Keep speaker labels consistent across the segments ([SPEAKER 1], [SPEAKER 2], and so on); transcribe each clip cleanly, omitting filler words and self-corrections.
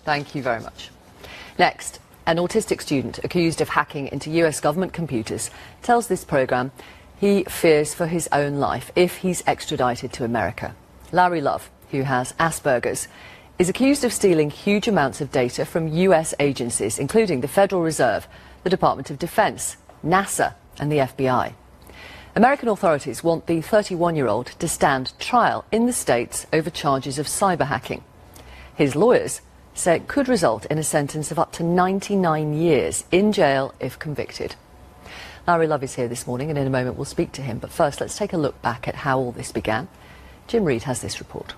[SPEAKER 1] Thank you very much. Next, an autistic student accused of hacking into US government computers tells this programme he fears for his own life if he's extradited to America. Larry Love, who has Asperger's, is accused of stealing huge amounts of data from US agencies, including the Federal Reserve, the Department of Defense, NASA and the FBI. American authorities want the 31-year-old to stand trial in the States over charges of cyber hacking. His lawyers say it could result in a sentence of up to 99 years in jail if convicted. Larry Love is here this morning, and in a moment we'll speak to him. But first, let's take a look back at how all this began. Jim Reid has this report.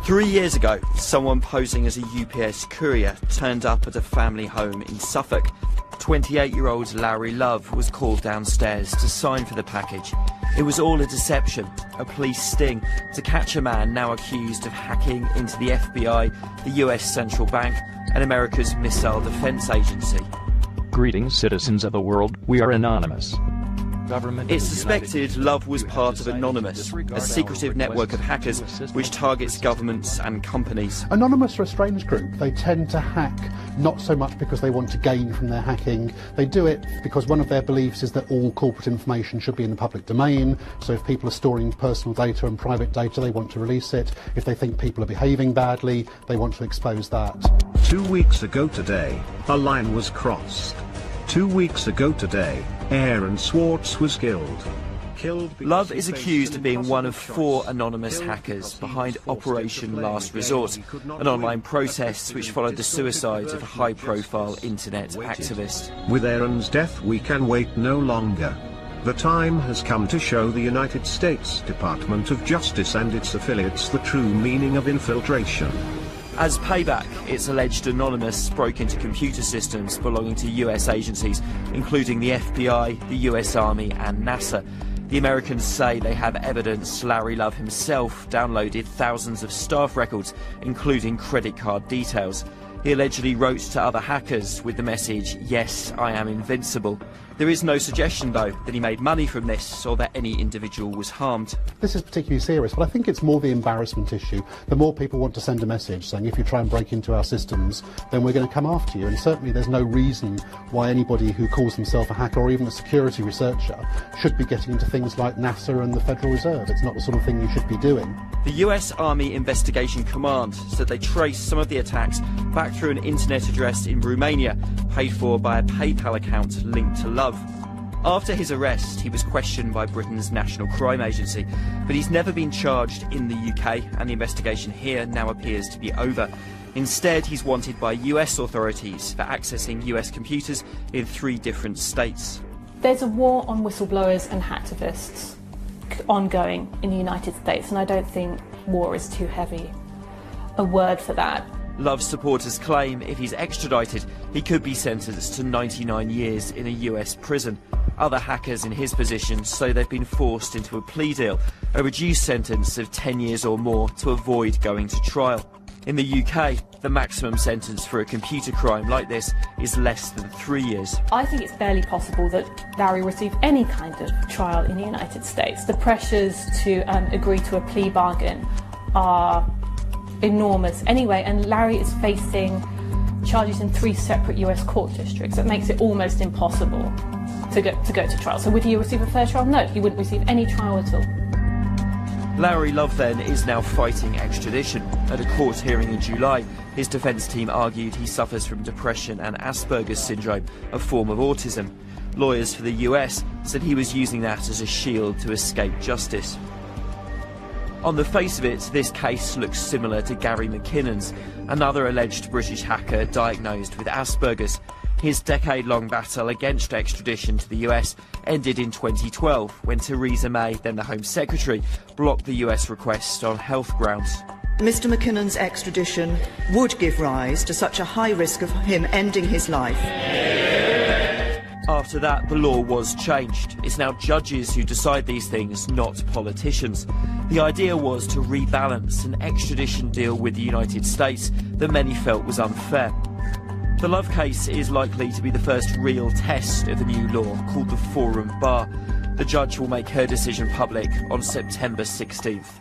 [SPEAKER 2] 3 years ago, someone posing as a UPS courier turned up at a family home in Suffolk. 28-year-old Larry Love was called downstairs to sign for the package. It was all a deception, a police sting to catch a man now accused of hacking into the FBI, the US Central Bank and America's Missile Defense Agency.
[SPEAKER 3] Greetings, citizens of the world. We are anonymous.
[SPEAKER 2] It's suspected Love was part of Anonymous, a secretive network of hackers which targets governments and companies.
[SPEAKER 4] Anonymous are a strange group. They tend to hack not so much because they want to gain from their hacking. They do it because one of their beliefs is that all corporate information should be in the public domain. So if people are storing personal data and private data, they want to release it. If they think people are behaving badly, they want to expose that.
[SPEAKER 5] 2 weeks ago today, a line was crossed. 2 weeks ago today, Aaron Swartz was killed.
[SPEAKER 2] Love is accused of being one of 4 anonymous hackers behind Operation Last Resort, an online protest which followed the suicide of a high-profile internet activist.
[SPEAKER 5] With Aaron's death, we can wait no longer. The time has come to show the United States Department of Justice and its affiliates the true meaning of infiltration.
[SPEAKER 2] As payback, it's alleged Anonymous broke into computer systems belonging to US agencies, including the FBI, the US Army and NASA. The Americans say they have evidence Larry Love himself downloaded thousands of staff records, including credit card details. He allegedly wrote to other hackers with the message, "Yes, I am invincible." There is no suggestion, though, that he made money from this or that any individual was harmed.
[SPEAKER 4] This is particularly serious, but I think it's more the embarrassment issue. The more people want to send a message saying if you try and break into our systems, then we're going to come after you. And certainly there's no reason why anybody who calls himself a hacker or even a security researcher should be getting into things like NASA and the Federal Reserve. It's not the sort of thing you should be doing.
[SPEAKER 2] The US Army Investigation Command said they traced some of the attacks back through an internet address in Romania, paid for by a PayPal account linked to Love. After his arrest, he was questioned by Britain's National Crime Agency, but he's never been charged in the UK, and the investigation here now appears to be over. Instead, he's wanted by US authorities for accessing US computers in 3 different states.
[SPEAKER 6] There's a war on whistleblowers and hacktivists ongoing in the United States, and I don't think war is too heavy a word for that.
[SPEAKER 2] Love's supporters claim if he's extradited, he could be sentenced to 99 years in a US prison. Other hackers in his position say they've been forced into a plea deal, a reduced sentence of 10 years or more to avoid going to trial. In the UK, the maximum sentence for a computer crime like this is less than 3 years.
[SPEAKER 6] I think it's barely possible that Larry received any kind of trial in the United States. The pressures to agree to a plea bargain are enormous anyway, and Larry is facing charges in 3 separate US court districts. That makes it almost impossible to go to trial. So would he receive a fair trial? No, he wouldn't receive any trial at all.
[SPEAKER 2] Larry Love then is now fighting extradition. At a court hearing in July, his defence team argued he suffers from depression and Asperger's syndrome, a form of autism. Lawyers for the US said he was using that as a shield to escape justice. On the face of it, this case looks similar to Gary McKinnon's, another alleged British hacker diagnosed with Asperger's. His decade-long battle against extradition to the US ended in 2012 when Theresa May, then the Home Secretary, blocked the US request on health grounds.
[SPEAKER 7] Mr McKinnon's extradition would give rise to such a high risk of him ending his life.
[SPEAKER 2] After that, the law was changed. It's now judges who decide these things, not politicians. The idea was to rebalance an extradition deal with the United States that many felt was unfair. The Love case is likely to be the first real test of the new law called the Forum Bar. The judge will make her decision public on September 16th.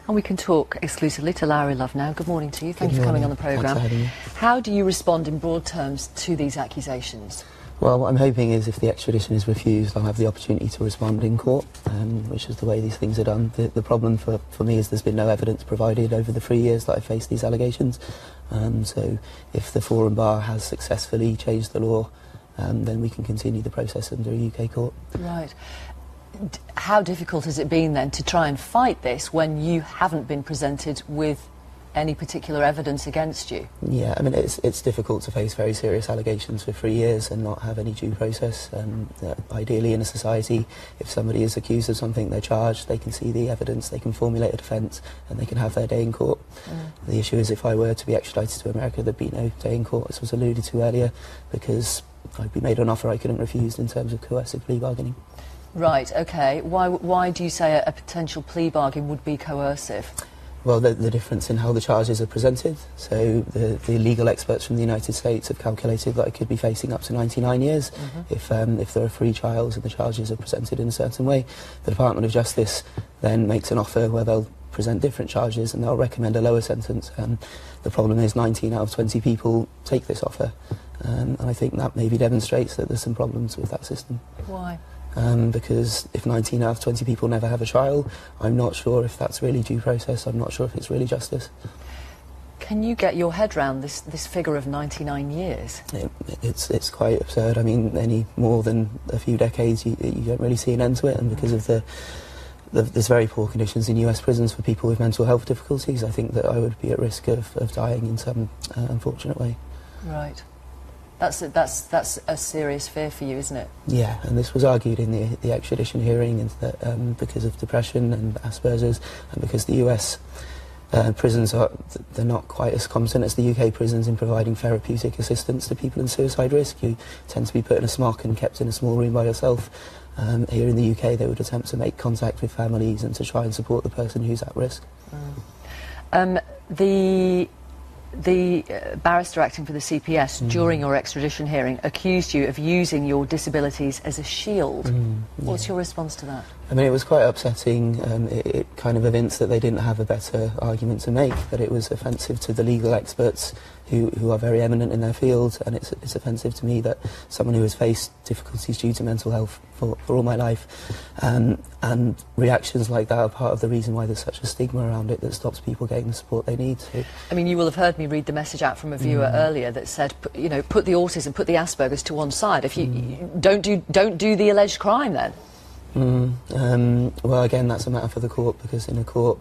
[SPEAKER 1] And we can talk exclusively to Larry Love now. Good morning to you. Thank you for coming on the programme.
[SPEAKER 8] Thanks for having me.
[SPEAKER 1] How do you respond in broad terms to these accusations?
[SPEAKER 8] Well, what I'm hoping is if the extradition is refused, I'll have the opportunity to respond in court, which is the way these things are done. The problem for me is there's been no evidence provided over the 3 years that I faced these allegations. So if the Forum Bar has successfully changed the law, then we can continue the process under a UK court.
[SPEAKER 1] Right. How difficult has it been then to try and fight this when you haven't been presented with any particular evidence against you?
[SPEAKER 8] Yeah, I mean, it's difficult to face very serious allegations for 3 years and not have any due process. Ideally, in a society, if somebody is accused of something, they're charged, they can see the evidence, they can formulate a defence, and they can have their day in court. The issue is if I were to be extradited to America, there'd be no day in court, as was alluded to earlier, because I'd be made an offer I couldn't refuse in terms of coercive plea bargaining.
[SPEAKER 1] Right, OK. Why do you say a potential plea bargain would be coercive?
[SPEAKER 8] Well, the difference in how the charges are presented. So the legal experts from the United States have calculated that I could be facing up to 99 years if there are 3 trials and the charges are presented in a certain way. The Department of Justice then makes an offer where they'll present different charges and they'll recommend a lower sentence. The problem is 19 out of 20 people take this offer. And I think that maybe demonstrates that there's some problems with that system.
[SPEAKER 1] Why?
[SPEAKER 8] Because if 19 out of 20 people never have a trial, I'm not sure if that's really due process, I'm not sure if it's really justice.
[SPEAKER 1] Can you get your head round this figure of 99 years?
[SPEAKER 8] It's quite absurd. I mean, any more than a few decades, you don't really see an end to it, and because of there's very poor conditions in US prisons for people with mental health difficulties, I think that I would be at risk of dying in some unfortunate way.
[SPEAKER 1] Right. That's a serious fear for you, isn't it?
[SPEAKER 8] Yeah, and this was argued in the extradition hearing, and that because of depression and Asperger's, and because the US prisons they're not quite as competent as the UK prisons in providing therapeutic assistance to people in suicide risk. You tend to be put in a smock and kept in a small room by yourself. Here in the UK, they would attempt to make contact with families and to try and support the person who's at risk.
[SPEAKER 1] The barrister acting for the CPS during your extradition hearing accused you of using your disabilities as a shield. What's your response to that?
[SPEAKER 8] I mean, it was quite upsetting. It kind of evinced that they didn't have a better argument to make, that it was offensive to the legal experts who are very eminent in their field, and it's offensive to me that someone who has faced difficulties due to mental health for all my life, and reactions like that are part of the reason why there's such a stigma around it that stops people getting the support they need. So,
[SPEAKER 1] I mean, you will have heard me read the message out from a viewer earlier that said, you know, put the autism, put the Asperger's to one side. If you don't do the alleged crime, then.
[SPEAKER 8] Well, again, that's a matter for the court, because in a court,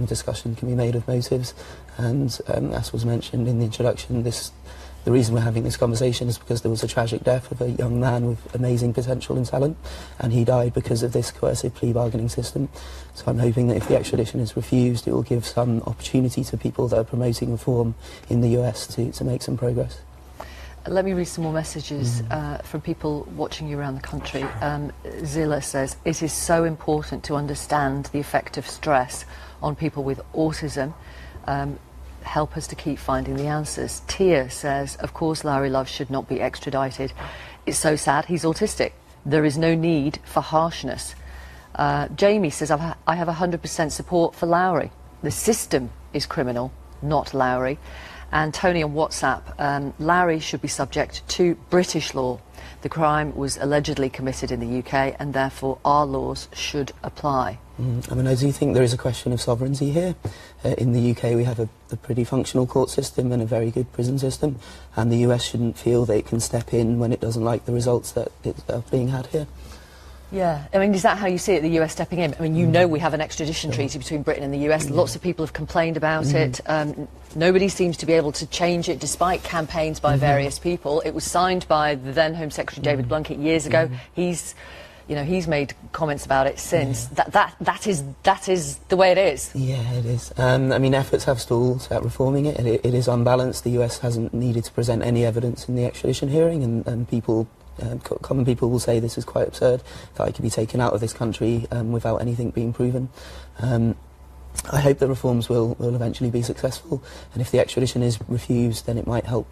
[SPEAKER 8] discussion can be made of motives, and as was mentioned in the introduction, the reason we're having this conversation is because there was a tragic death of a young man with amazing potential and talent, and he died because of this coercive plea bargaining system. So I'm hoping that if the extradition is refused, it will give some opportunity to people that are promoting reform in the US to make some progress.
[SPEAKER 1] Let me read some more messages from people watching you around the country. Zilla says, it is so important to understand the effect of stress on people with autism. Help us to keep finding the answers. Tia says, of course Larry Love should not be extradited. It's so sad, he's autistic. There is no need for harshness. Jamie says, I have 100% support for Lowry. The system is criminal, not Lowry. And Tony on WhatsApp, Larry should be subject to British law. The crime was allegedly committed in the UK, and therefore our laws should apply.
[SPEAKER 8] I mean, I do think there is a question of sovereignty here. In the UK, we have a pretty functional court system and a very good prison system, and the US shouldn't feel they can step in when it doesn't like the results that are being had here.
[SPEAKER 1] Yeah, I mean, is that how you see it, the US stepping in? I mean, you know we have an extradition treaty between Britain and the US. Lots of people have complained about it. Nobody seems to be able to change it, despite campaigns by various people. It was signed by the then Home Secretary David Blunkett years ago. He's made comments about it since. That is the way it is.
[SPEAKER 8] Yeah, it is. I mean, efforts have stalled at reforming it. It is unbalanced. The US hasn't needed to present any evidence in the extradition hearing, and people... common people will say this is quite absurd, that I could be taken out of this country without anything being proven. I hope the reforms will eventually be successful, and if the extradition is refused, then it might help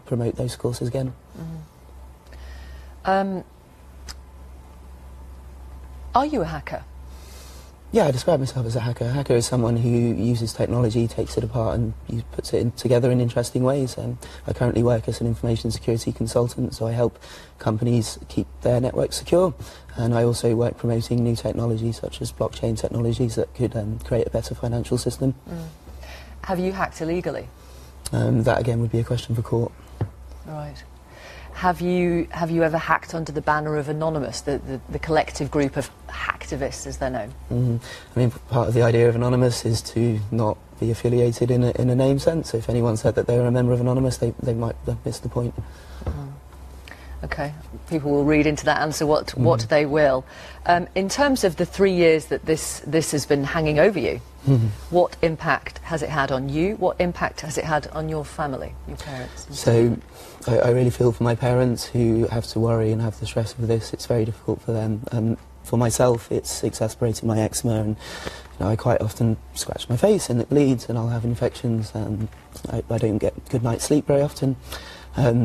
[SPEAKER 8] promote those courses again.
[SPEAKER 1] Are you a hacker?
[SPEAKER 8] Yeah, I describe myself as a hacker. A hacker is someone who uses technology, takes it apart and puts it together in interesting ways. I currently work as an information security consultant, so I help companies keep their networks secure. And I also work promoting new technologies such as blockchain technologies that could create a better financial system.
[SPEAKER 1] Have you hacked illegally?
[SPEAKER 8] That again would be a question for court.
[SPEAKER 1] Right. Have you ever hacked under the banner of Anonymous, the collective group of hacktivists, as they're known?
[SPEAKER 8] I mean, part of the idea of Anonymous is to not be affiliated in a name sense. So if anyone said that they were a member of Anonymous, they might have missed the point.
[SPEAKER 1] Okay, people will read into that answer what they will. In terms of the 3 years that this has been hanging over you, what impact has it had on you? What impact has it had on your family, your parents?
[SPEAKER 8] So I really feel for my parents who have to worry and have the stress of this. It's very difficult for them. For myself, it's exacerbating my eczema, and I quite often scratch my face and it bleeds, and I'll have infections. I don't get good night's sleep very often.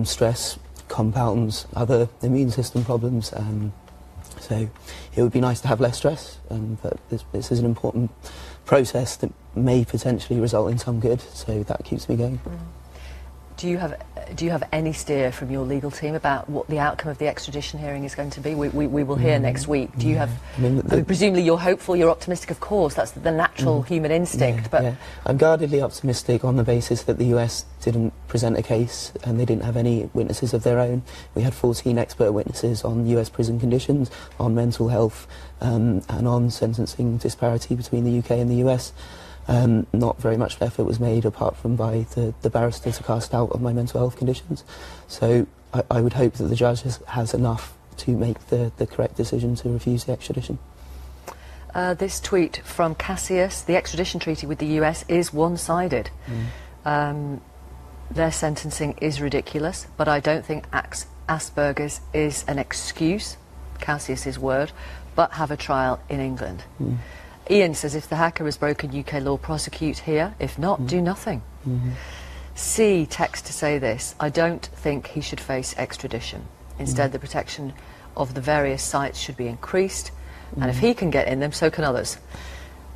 [SPEAKER 8] Stress compounds other immune system problems. So it would be nice to have less stress, but this is an important process that may potentially result in some good, so that keeps me going.
[SPEAKER 1] Do you have any steer from your legal team about what the outcome of the extradition hearing is going to be? We will hear next week. Do you have? I mean, presumably you're hopeful, you're optimistic. Of course, that's the natural human instinct. But
[SPEAKER 8] I'm guardedly optimistic on the basis that the US didn't present a case and they didn't have any witnesses of their own. We had 14 expert witnesses on US prison conditions, on mental health, and on sentencing disparity between the UK and the US. Not very much effort was made apart from by the barrister to cast doubt of my mental health conditions. So I would hope that the judge has enough to make the correct decision to refuse the extradition.
[SPEAKER 1] This tweet from Cassius: the extradition treaty with the US is one-sided. Their sentencing is ridiculous, but I don't think Asperger's is an excuse, Cassius's word, but have a trial in England. Ian says if the hacker has broken UK law, prosecute here. If not, do nothing. C text to say this: I don't think he should face extradition. Instead, the protection of the various sites should be increased, and if he can get in them, so can others.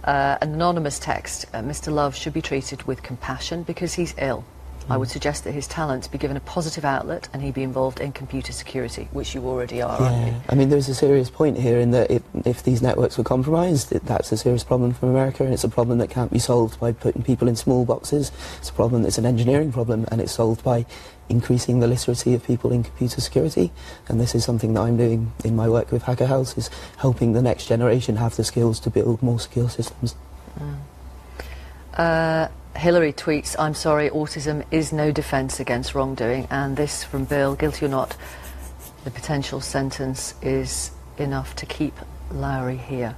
[SPEAKER 1] An anonymous text: Mr. Love should be treated with compassion because he's ill. I would suggest that his talents be given a positive outlet and he be involved in computer security, which you already are, aren't you?
[SPEAKER 8] I mean, there's a serious point here in that if these networks were compromised, that's a serious problem for America, and it's a problem that can't be solved by putting people in small boxes. It's a problem that's an engineering problem, and it's solved by increasing the literacy of people in computer security. And this is something that I'm doing in my work with Hacker House, is helping the next generation have the skills to build more secure systems.
[SPEAKER 1] Hillary tweets: I'm sorry, autism is no defence against wrongdoing. And this from Bill: guilty or not, the potential sentence is enough to keep Lowry here.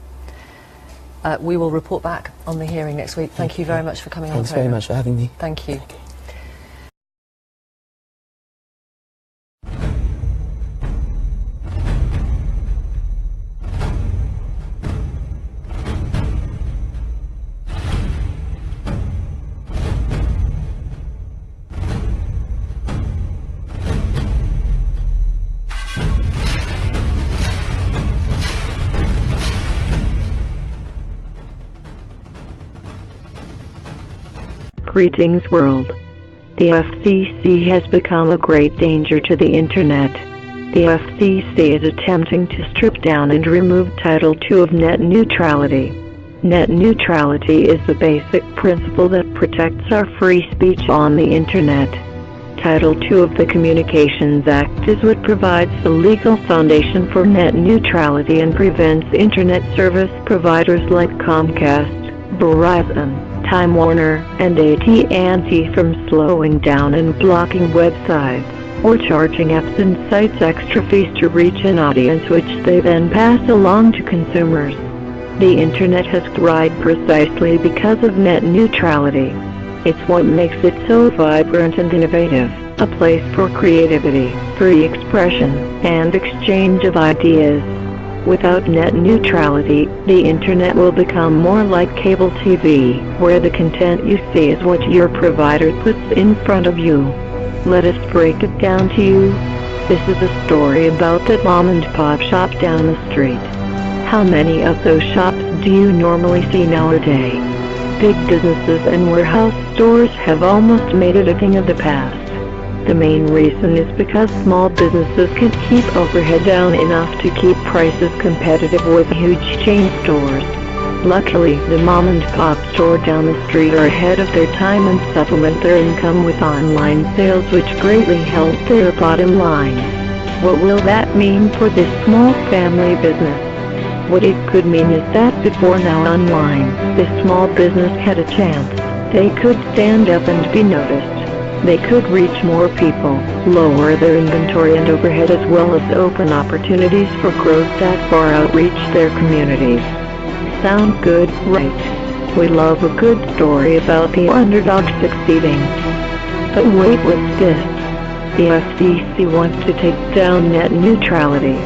[SPEAKER 1] We will report back on the hearing next week. Thank you very much for coming on.
[SPEAKER 8] Thanks very much for having me.
[SPEAKER 1] Thank you.
[SPEAKER 9] Greetings world. The FCC has become a great danger to the internet. The FCC is attempting to strip down and remove Title II of net neutrality. Net neutrality is the basic principle that protects our free speech on the internet. Title II of the Communications Act is what provides the legal foundation for net neutrality and prevents internet service providers like Comcast, Verizon, Time Warner, and AT&T from slowing down and blocking websites, or charging apps and sites extra fees to reach an audience which they then pass along to consumers. The internet has thrived precisely because of net neutrality. It's what makes it so vibrant and innovative, a place for creativity, free expression, and exchange of ideas. Without net neutrality, the internet will become more like cable TV, where the content you see is what your provider puts in front of you. Let us break it down to you. This is a story about that mom and pop shop down the street. How many of those shops do you normally see nowadays? Big businesses and warehouse stores have almost made it a thing of the past. The main reason is because small businesses can keep overhead down enough to keep prices competitive with huge chain stores. Luckily, the mom and pop store down the street are ahead of their time and supplement their income with online sales, which greatly help their bottom line. What will that mean for this small family business? What it could mean is that before now online, this small business had a chance. They could stand up and be noticed. They could reach more people, lower their inventory and overhead, as well as open opportunities for growth that far outreach their communities. Sound good, right? We love a good story about the underdog succeeding. But wait, what's this? The FCC wants to take down net neutrality.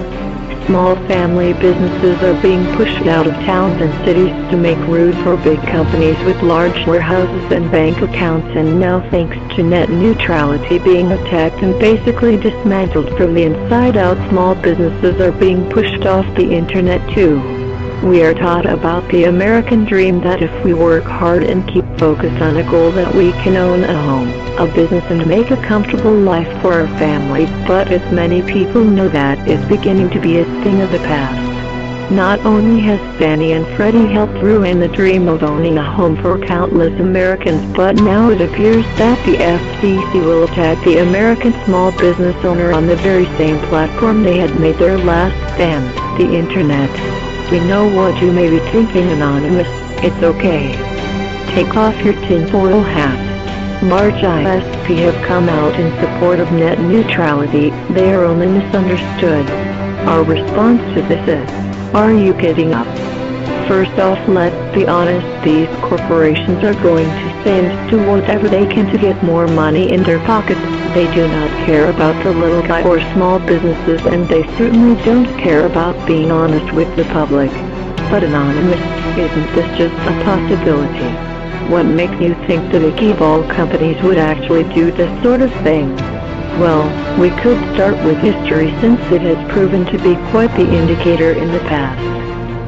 [SPEAKER 9] Small family businesses are being pushed out of towns and cities to make room for big companies with large warehouses and bank accounts, and now thanks to net neutrality being attacked and basically dismantled from the inside out, small businesses are being pushed off the internet too. We are taught about the American dream that if we work hard and keep focused on a goal that we can own a home, a business, and make a comfortable life for our family, but as many people know, that is beginning to be a thing of the past. Not only has Fannie and Freddie helped ruin the dream of owning a home for countless Americans, but now it appears that the FCC will attack the American small business owner on the very same platform they had made their last stand, the internet. We know what you may be thinking, Anonymous. It's okay. Take off your tinfoil hat. Large ISP have come out in support of net neutrality. They are only misunderstood. Our response to this is, are you getting up? First off, let's be honest, these corporations are going to say and do whatever they can to get more money in their pockets. They do not care about the little guy or small businesses, and they certainly don't care about being honest with the public. But Anonymous, isn't this just a possibility? What makes you think the big evil companies would actually do this sort of thing? Well, we could start with history, since it has proven to be quite the indicator in the past.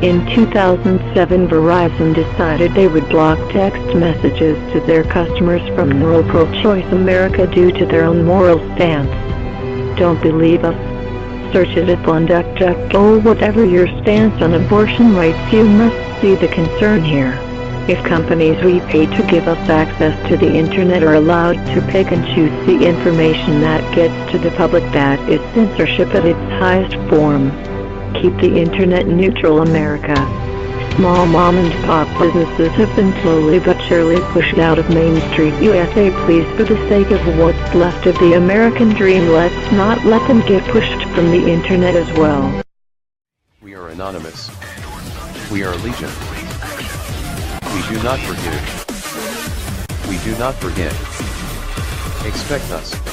[SPEAKER 9] In 2007, Verizon decided they would block text messages to their customers from pro-choice America due to their own moral stance. Don't believe us? Search it at DuckDuckGo. Whatever your stance on abortion rights, you must see the concern here. If companies we pay to give us access to the internet are allowed to pick and choose the information that gets to the public, that is censorship at its highest form. Keep the internet neutral, America. Small mom and pop businesses have been slowly but surely pushed out of Main Street USA. Please, for the sake of what's left of the American dream, let's not let them get pushed from the internet as well.
[SPEAKER 10] We are anonymous. We are legion. We do not forgive. We do not forget. Expect us.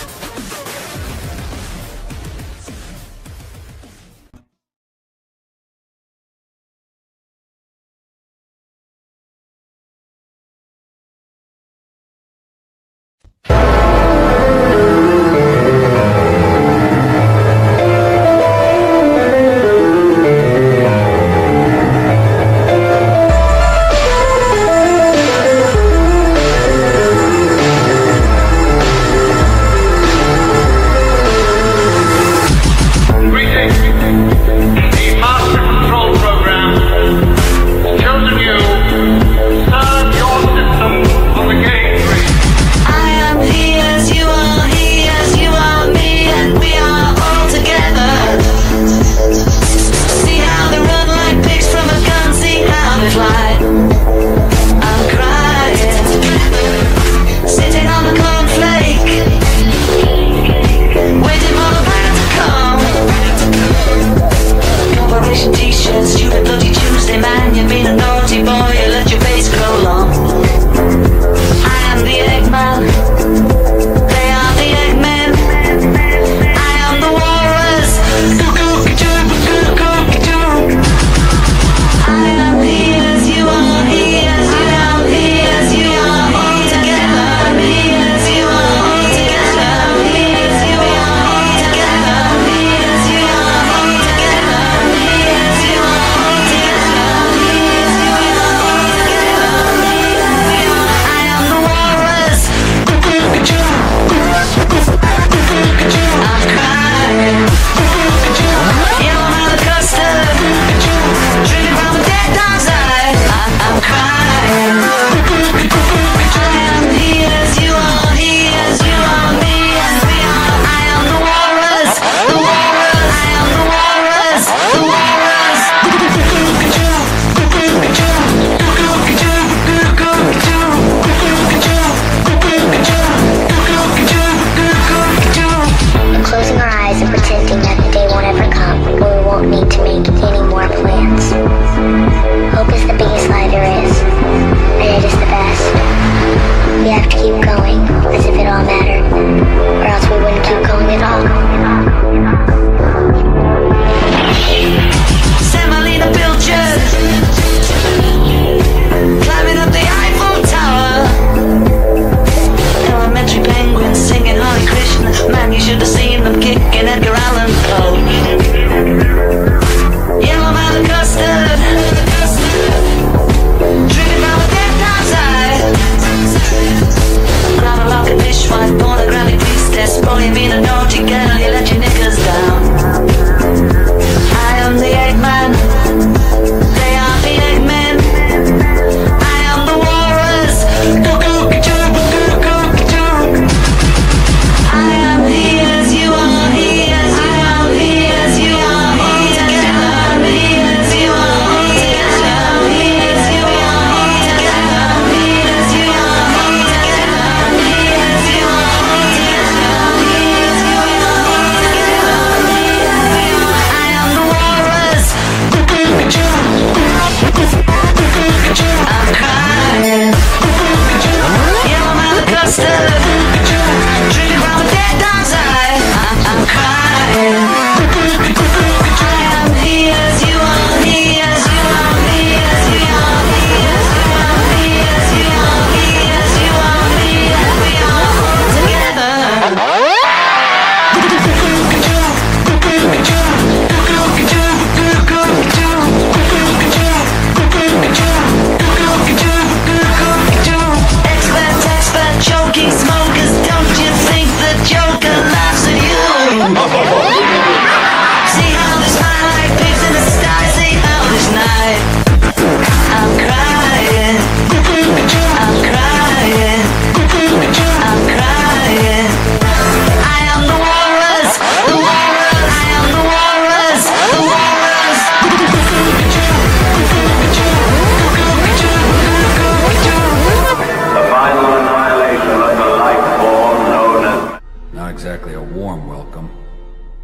[SPEAKER 11] exactly a warm welcome.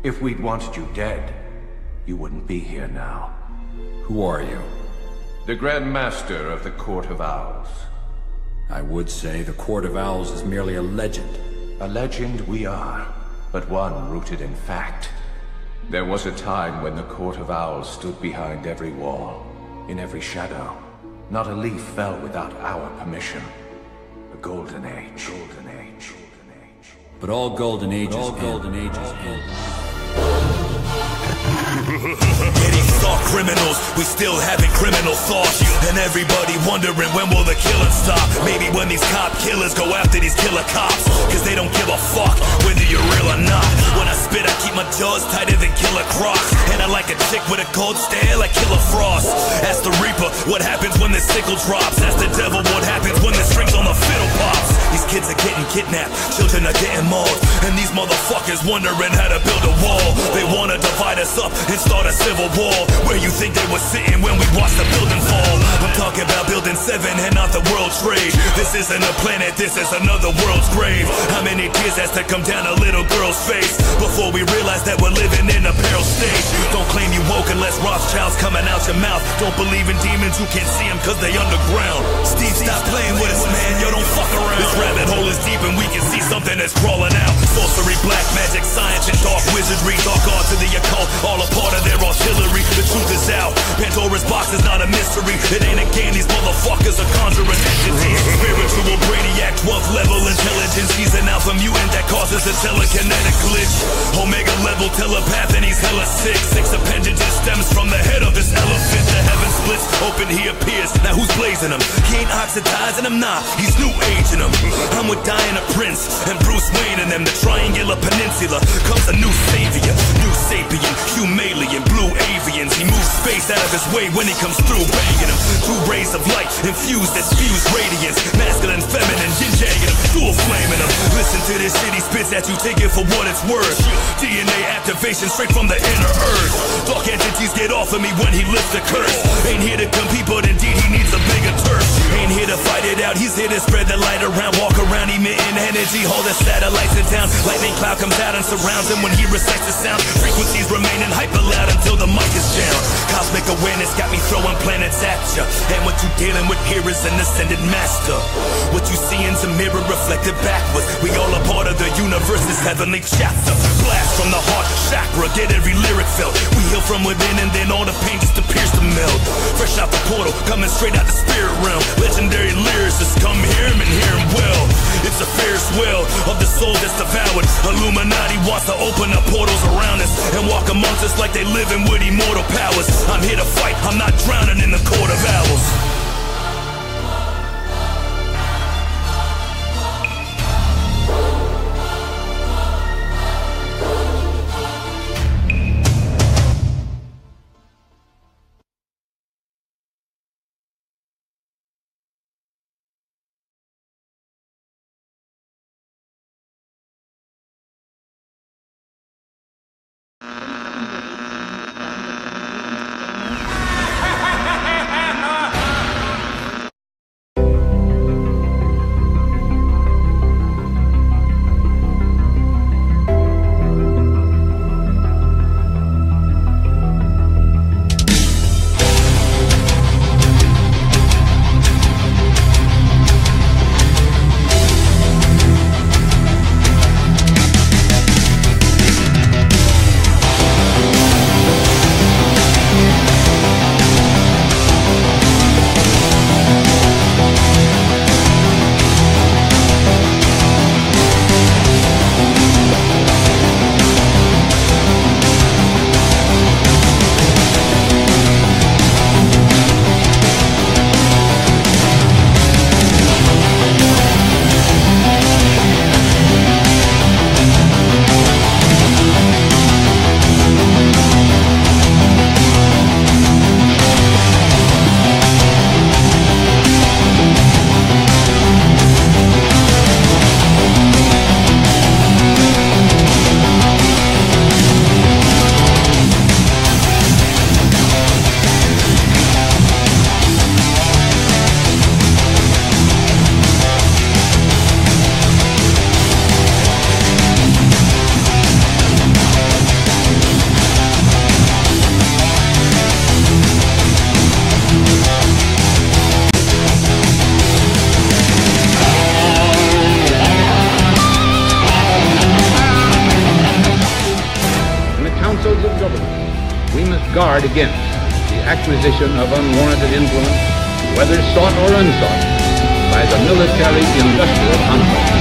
[SPEAKER 12] If we'd wanted you dead, you wouldn't be here now.
[SPEAKER 11] Who are you?
[SPEAKER 12] The Grand Master of the Court of Owls.
[SPEAKER 11] I would say the Court of Owls is merely a legend.
[SPEAKER 12] A legend we are, but one rooted in fact. There was a time when the Court of Owls stood behind every wall, in every shadow. Not a leaf fell without our permission. A golden age. Golden age. Golden age.
[SPEAKER 11] But all golden ages end.
[SPEAKER 13] Getting thought criminals, we still having criminal thoughts. And everybody wondering when will the killing stop. Maybe when these cop killers go after these killer cops, cause they don't give a fuck whether you're real or not. When I spit I keep my jaws tighter than Killer Crocs. And I like a chick with a cold stare like Killer Frost. Ask the Reaper what happens when the sickle drops. Ask the devil what happens when the strings on the fiddle pops. These kids are getting kidnapped, children are getting mauled, and these motherfuckers wondering how to build a wall. They wanna divide us up and start a civil war. Where you think they were sitting when we watched the building fall? I'm talking about Building 7 and not the World Trade. This isn't a planet, this is another world's grave. How many tears has to come down a little girl's face before we realize that we're living in a peril state? Don't claim you woke unless Rothschild's coming out your mouth. Don't believe in demons, you can't see them cause they underground. Steve, stop playing with us, man, yo, don't fuck around. This rabbit hole is deep and we can see something that's crawling out. Sorcery, black magic, science, and dark wizardry. Dark art to the occult, all a part of their artillery. The truth is out, Pandora's box is not a mystery. It ain't a game, these motherfuckers are conjuring entities. Spiritual brainiac, 12th level intelligence. He's an alpha mutant that causes a telekinetic glitch. Omega level telepath and he's hella sick. 6 appendages stems from the head of this elephant. The heaven splits open, he appears. Now who's blazing him? He ain't oxidizing him, nah, he's new aging him. I'm with Diana Prince and Bruce Wayne and them. The triangular peninsula comes a new savior. New sapien, Humalian, blue avians. He moves space out of his way when he comes through, banging him. 2 rays of light infused that spews radiance. Masculine, feminine, yin-yang him, dual flaming him. Listen to this shit he spits at you, take it for what it's worth. DNA activation straight from the inner earth. Dark entities get off of me when he lifts the curse. Ain't here to compete, but indeed he needs a bigger turf. Ain't here to fight it out, he's here to spread the light around. Walk around emitting energy, hold the satellites in town. Lightning cloud comes out and surrounds him when he recites the sound. Frequencies remaining hyper loud until the mic is down. Cosmic awareness got me throwing planets at ya. And what you dealing with here is an ascended master. What you see in's a mirror reflected backwards. We all a part of the universe's heavenly chapter. Blast from the heart chakra, get every lyric felt. We heal from within and then all the pain just appears to melt. Fresh out the portal, coming straight out the spirit realm. Legendary lyricists, come hear him and hear him well. It's a fierce will of the soul that's devoured. Illuminati wants to open up portals around us and walk amongst us like they living with immortal powers. I'm here to fight, I'm not drowning in the Court of Owls.
[SPEAKER 14] guard against the acquisition of unwarranted influence, whether sought or unsought, by the military-industrial complex.